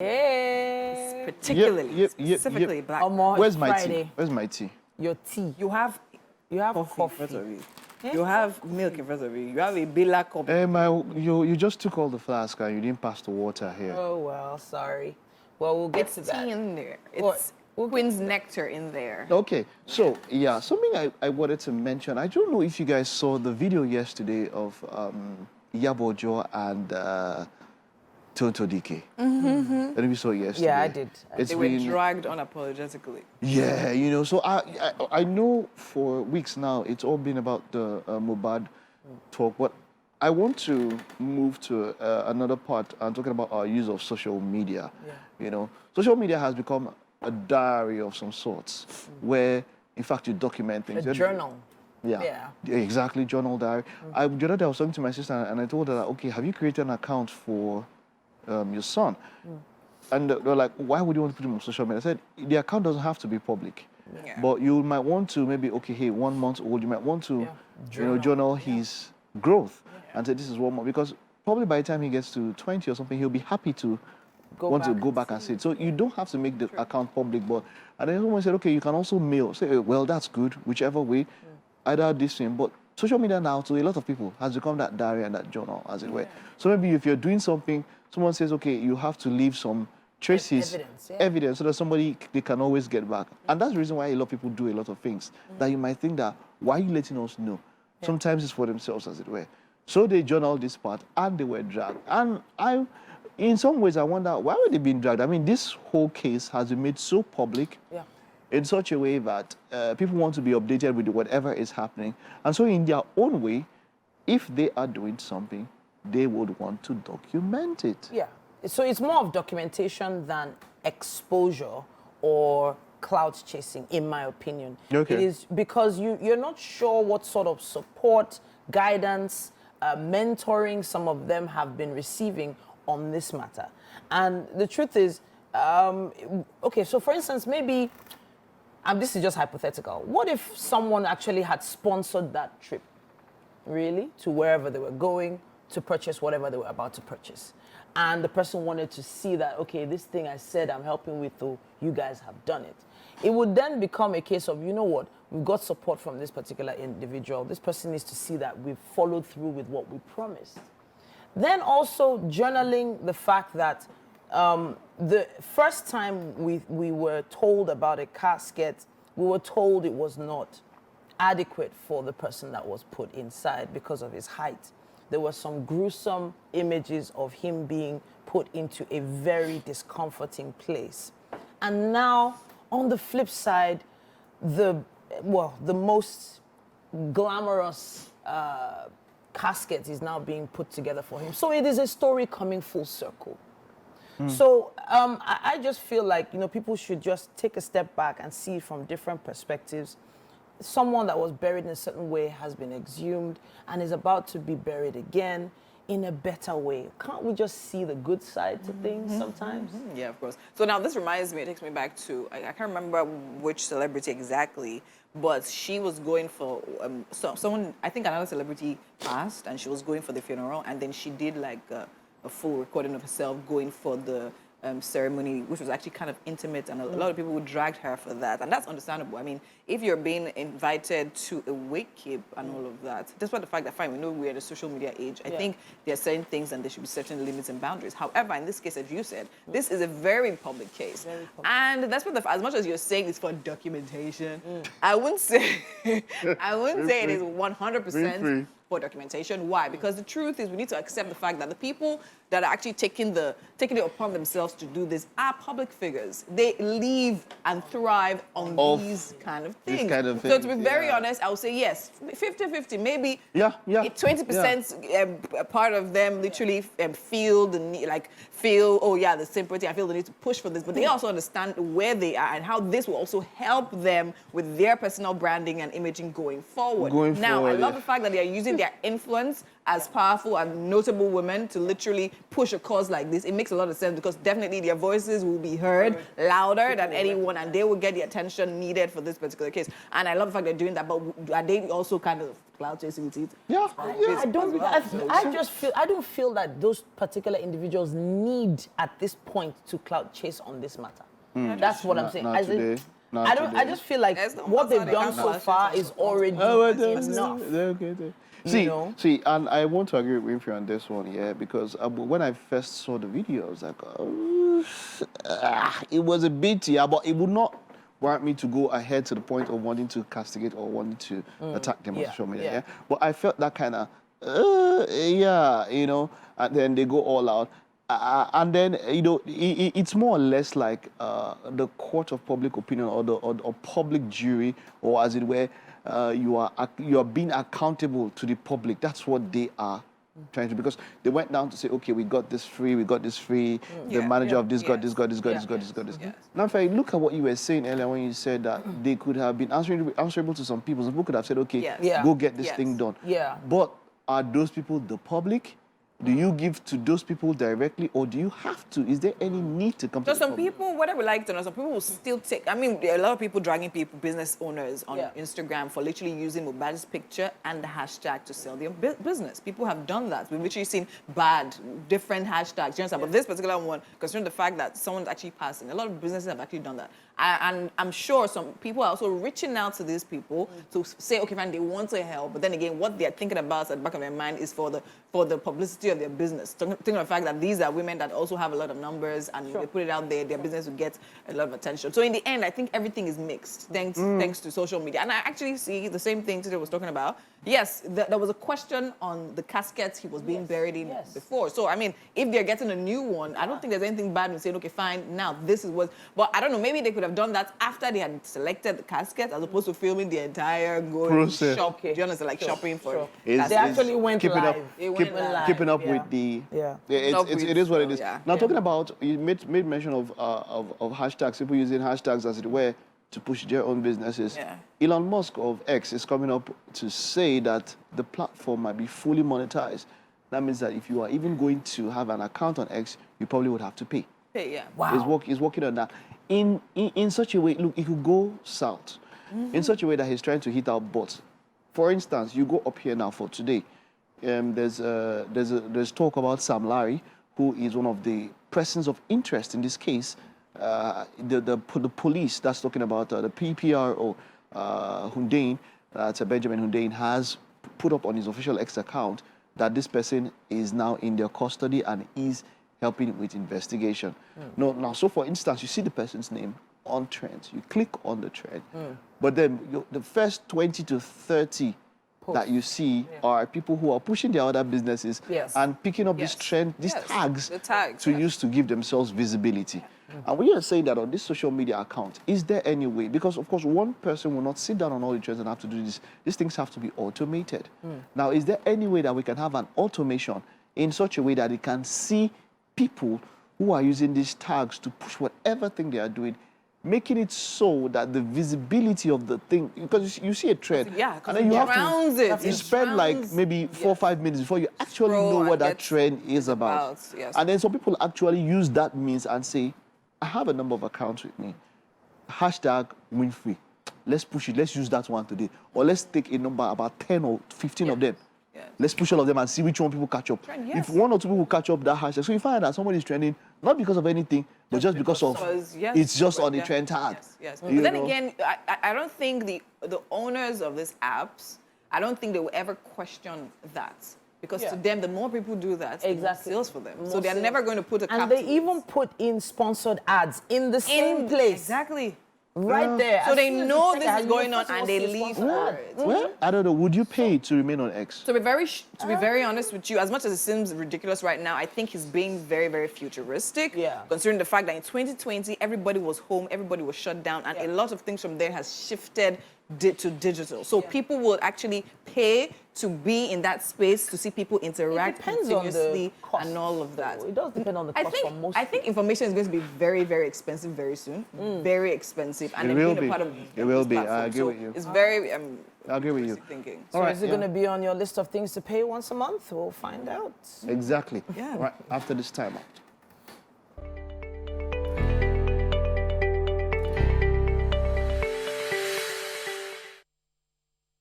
Yeah. Particularly, specifically black. Where's my Friday. tea? Where's my tea? Your tea. You have coffee. in front of you. You have milk in front of you. You have a Billa cup. You just took all the flask and you didn't pass the water here. Oh, well, sorry. Well, we'll get to that. Tea in there. What? It's Queen's nectar in there. Okay, so yeah, something I wanted to mention. I don't know if you guys saw the video yesterday of Yabojo and Tonto Dike. I don't know if you saw it yesterday. Yeah, I did. It's They were dragged unapologetically. Yeah, you know, so I know for weeks now it's all been about the Mubad talk, but I want to move to another part and talking about our use of social media. Yeah. You know, social media has become a diary of some sorts where, in fact, you document things. A journal. Yeah, exactly, journal diary. The other day I was talking to my sister and I told her, that, okay, have you created an account for your son? And they're like, why would you want to put him on social media? I said, the account doesn't have to be public. Yeah. But you might want to maybe, okay, hey, 1 month old, you might want to journal his growth and say, this is 1 month. Because probably by the time he gets to 20 or something, he'll be happy to go back and see it. So you don't have to make the account public. But and then someone said, okay, you can also mail. Say, well, that's good, whichever way, either this thing. But social media now, to a lot of people, has become that diary and that journal, as it were. So maybe if you're doing something, someone says, okay, you have to leave some traces, evidence, so that they can always get back. And that's the reason why a lot of people do a lot of things that you might think that, why are you letting us know? Sometimes it's for themselves, as it were. So they journaled this part and they were dragged. And in some ways, I wonder, why were they being dragged? I mean, this whole case has been made so public in such a way that people want to be updated with whatever is happening. And so in their own way, if they are doing something, they would want to document it. Yeah. So it's more of documentation than exposure or clout chasing, in my opinion. Okay. It is because you're not sure what sort of support, guidance, mentoring some of them have been receiving on this matter. And the truth is, okay, so for instance, maybe, this is just hypothetical. What if someone actually had sponsored that trip, really, to wherever they were going to purchase whatever they were about to purchase? And the person wanted to see that, okay, this thing I said I'm helping with, though, you guys have done it. It would then become a case of, you know what, we've got support from this particular individual. This person needs to see that we've followed through with what we promised. Then also journaling the fact that the first time we were told about a casket, we were told it was not adequate for the person that was put inside because of his height. There were some gruesome images of him being put into a very discomforting place. And now, on the flip side, the most glamorous casket is now being put together for him. So it is a story coming full circle. So I just feel like, you know, people should just take a step back and see it from different perspectives. Someone that was buried in a certain way has been exhumed and is about to be buried again in a better way. Can't we just see the good side to things sometimes? Yeah, of course. So now this reminds me, it takes me back to, I can't remember which celebrity exactly, but she was going for, someone, I think another celebrity passed and she was going for the funeral, and then she did like a full recording of herself going for the ceremony, which was actually kind of intimate, and a lot of people would drag her for that, and that's understandable. I mean, if you're being invited to a wake keep and all of that, despite the fact that, fine, we know we're in a social media age, I think there are certain things and there should be certain limits and boundaries. However, in this case, as you said, this is a very public case. And that's what as much as you're saying it's for documentation, I wouldn't say it is 100% for documentation. Why? Because the truth is we need to accept the fact that the people that are actually taking it upon themselves to do this are public figures. They live and thrive on these kind of things. So to be very honest, I would say yes, 50-50, maybe 20% part of them literally feel the need, the sympathy, I feel the need to push for this, but they also understand where they are and how this will also help them with their personal branding and imaging going forward. I love the fact that they are using their influence as powerful and notable women to literally push a cause like this. It makes a lot of sense because definitely their voices will be heard louder than anyone, and they will get the attention needed for this particular case. And I love the fact they're doing that, but are they also kind of cloud chasing with it. Yeah, I don't feel that those particular individuals need at this point to cloud chase on this matter. That's what I'm saying. Not today. I just feel like what they've done so far is already enough. See, and I want to agree with you on this one, yeah, because when I first saw the video, I was like, it was a bit, but it would not warrant me to go ahead to the point of wanting to castigate or wanting to attack them on social media, yeah. But I felt that kind of, and then they go all out. And then, it's more or less like the court of public opinion or public jury, or as it were, you are being accountable to the public. That's what they are trying to, because they went down to say, okay, we got this free. The manager of this got this. Now, if I look at what you were saying earlier when you said that they could have been answerable to some people. Some people could have said, okay, go get this thing done. Yeah. But are those people the public? Do you give to those people directly, or do you have to? Is there any need to come to the some public? people, whatever like to know, some people will still take. I mean, there are a lot of people dragging people, business owners on Instagram for literally using Mohbad's picture and the hashtag to sell their business. People have done that. We've literally seen different hashtags. You understand? But this particular one, considering the fact that someone's actually passing, a lot of businesses have actually done that. And I'm sure some people are also reaching out to these people to say, okay, fine, they want to help, but then again, what they're thinking about at the back of their mind is for the publicity of their business. Thinking of the fact that these are women that also have a lot of numbers, and they put it out there, their business will get a lot of attention. So in the end, I think everything is mixed, thanks to social media. And I actually see the same thing Tito was talking about. Yes, there was a question on the casket he was being buried in before. So, I mean, if they're getting a new one, I don't think there's anything bad in saying, okay, fine, now this is what... But I don't know, maybe they could have done that after they had selected the casket, as opposed to filming the entire process. Shop. Do you understand? Like shopping for... They actually went live. Keeping up with the... It is what it is. Now, talking about... You made mention of hashtags, people using hashtags, as it were, to push their own businesses. Elon Musk of X is coming up to say that the platform might be fully monetized. That means that if you are even going to have an account on X, you probably would have to pay. Wow. He's working on that. In such a way, look, it could go south. In such a way that he's trying to hit our butts. For instance, you go up here now for today. There's talk about Sam Larry, who is one of the persons of interest in this case. The police, that's talking about the PPRO, Hundain, Benjamin Hundain, has put up on his official X account that this person is now in their custody and is helping with investigation. Now, so for instance, you see the person's name on trends. You click on the trend, but then the first 20 to 30 that you see are people who are pushing their other businesses and picking up this trend, these tags to use to give themselves visibility. And we are saying that on this social media account, is there any way? Because, of course, one person will not sit down on all the trends and have to do this. These things have to be automated. Now, is there any way that we can have an automation in such a way that it can see people who are using these tags to push whatever thing they are doing, making it so that the visibility of the thing, because you see a trend, and then you have to spend like maybe 4 or 5 minutes before you actually know what that trend is about. And then some people actually use that means and say, I have a number of accounts with me. Hashtag Winfrey. Let's push it. Let's use that one today. Or let's take a number, about 10 or 15 of them. Let's push all of them and see which one people catch up. If 1 or 2 people catch up that hashtag, so you find that somebody is trending, not because of anything, but just because of, it's just on the trend tag. But then again, I don't think the owners of these apps, I don't think they will ever question that. Because to them, the more people do that, the more sales for them. So they're never going to put a cap. And they even put in sponsored ads in the same place. Exactly. Right there. So they know this is going on and they leave for it. Well, I don't know. Would you pay to remain on X? To be very honest with you, as much as it seems ridiculous right now, I think he's being very, very futuristic. Considering the fact that in 2020, everybody was home, everybody was shut down, and a lot of things from there has shifted to digital. So people will actually pay to be in that space to see people interact continuously and all of that. It does depend on the cost for most. I think information is going to be very, very expensive very soon. Very expensive. And it will be. It will be. I agree with you. It's very I agree with you. Thinking. So is it going to be on your list of things to pay once a month? We'll find out. Exactly. Right after this time out.